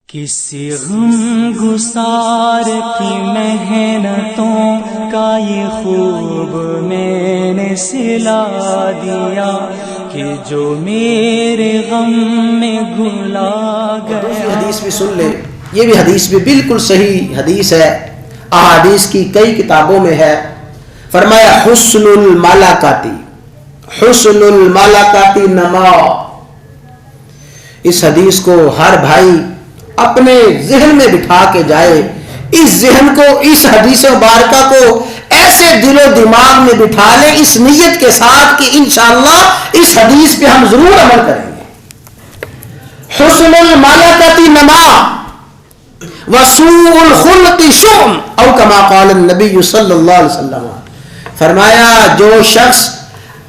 کسی غم گسار کی محنتوں کا یہ خوب میں نے سلا دیا کہ جو میرے غم میں گھلا گیا. دوسری حدیث بھی سن لیں، یہ بھی حدیث بھی بالکل صحیح حدیث ہے، احادیث کی کئی کتابوں میں ہے. فرمایا حسن الملاکاتی، حسن الملاکاتی نما. اس حدیث کو ہر بھائی اپنے ذہن میں بٹھا کے جائے، اس ذہن کو، اس حدیث مبارکہ کو ایسے دل و دماغ میں بٹھا لیں اس نیت کے ساتھ کہ انشاءاللہ اس حدیث پہ ہم ضرور عمل کریں گے. حسن الملاکاتی نما وسوء الخلق شؤم او کما قال النبی صلی اللہ علیہ وسلم. فرمایا جو شخص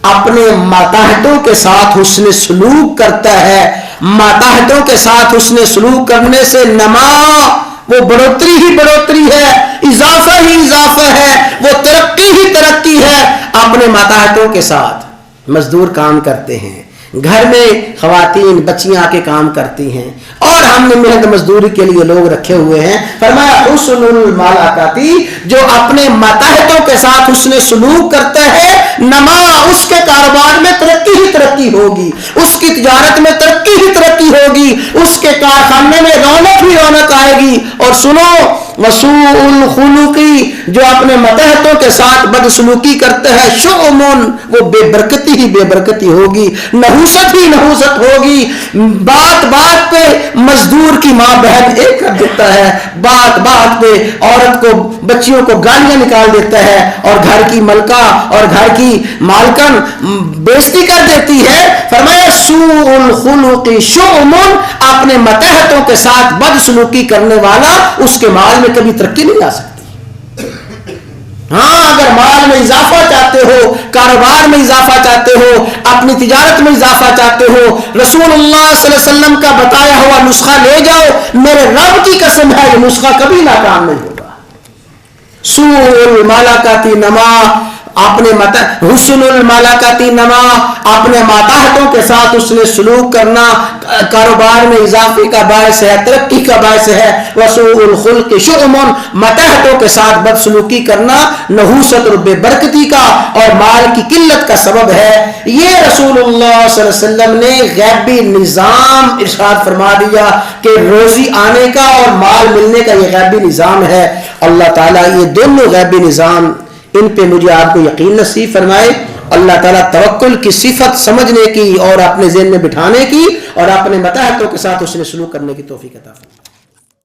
اپنے ماتحتوں کے ساتھ حسن سلوک کرتا ہے، ماتحتوں کے ساتھ حسن سلوک کرنے سے نما، وہ بڑھوتری ہی بڑھوتری ہے، اضافہ ہی اضافہ ہے، وہ ترقی ہی ترقی ہے. اپنے ماتحتوں کے ساتھ مزدور کام کرتے ہیں، گھر میں خواتین بچیاں آ کے کام کرتی ہیں اور ہم نے محنت مزدوری کے لیے لوگ رکھے ہوئے ہیں. فرمایا حسن الملاکاتی، جو اپنے ماتحتوں کے ساتھ حسن سلوک کرتا ہے، نما، اس کے کاروبار میں ترقی ہی ترقی ہوگی، اس کی تجارت میں ترقی ہی ترقی ہوگی، اس کے کارخانے میں رونق ہی رونق آئے گی. اور سنو، وسوء الخلقی، جو اپنے ماتحتوں کے ساتھ بدسلوکی کرتے ہیں، شؤمن، وہ بے برکتی ہی بے برکتی ہوگی، نحوست ہی نحوست ہوگی. بات بات پہ مزدور کی ماں بہن ایک کر دیتا ہے، بات بات پہ عورت کو، بچیوں کو گالیاں نکال دیتا ہے، اور گھر کی ملکہ اور گھر کی مالکن بےزتی کر دیتی ہے. فرمایا سوء الخلق شؤمن، اپنے ماتحتوں کے ساتھ بدسلوکی کرنے والا اس کے مال میں کبھی ترقی نہیں آ سکتی. ہاں، اگر مال میں اضافہ چاہتے ہو، کاروبار میں اضافہ چاہتے ہو، اپنی تجارت میں اضافہ چاہتے ہو، رسول اللہ صلی اللہ علیہ وسلم کا بتایا ہوا نسخہ لے جاؤ، میرے رب کی قسم ہے یہ نسخہ کبھی ناکام نہیں ہوگا. سوء الملاکاتی نما، اپنے حسن الملاکاتی نما، اپنے ماتحتوں کے ساتھ اس نے سلوک کرنا کاروبار میں اضافے کا باعث ہے، ترقی کا باعث ہے. وسوء الخلق شؤمن، ماتحتوں کے ساتھ بدسلوکی کرنا نحوست اور بے برکتی کا اور مال کی قلت کا سبب ہے. یہ رسول اللہ صلی اللہ علیہ وسلم نے غیبی نظام ارشاد فرما دیا کہ روزی آنے کا اور مال ملنے کا یہ غیبی نظام ہے. اللہ تعالیٰ یہ دونوں غیبی نظام، ان پہ مجھے آپ کو یقین نصیب فرمائے. اللہ تعالیٰ توکل کی صفت سمجھنے کی اور اپنے ذہن میں بٹھانے کی اور اپنے ماتحتوں کے ساتھ اس نے سلوک کرنے کی توفیق عطا فرمائے.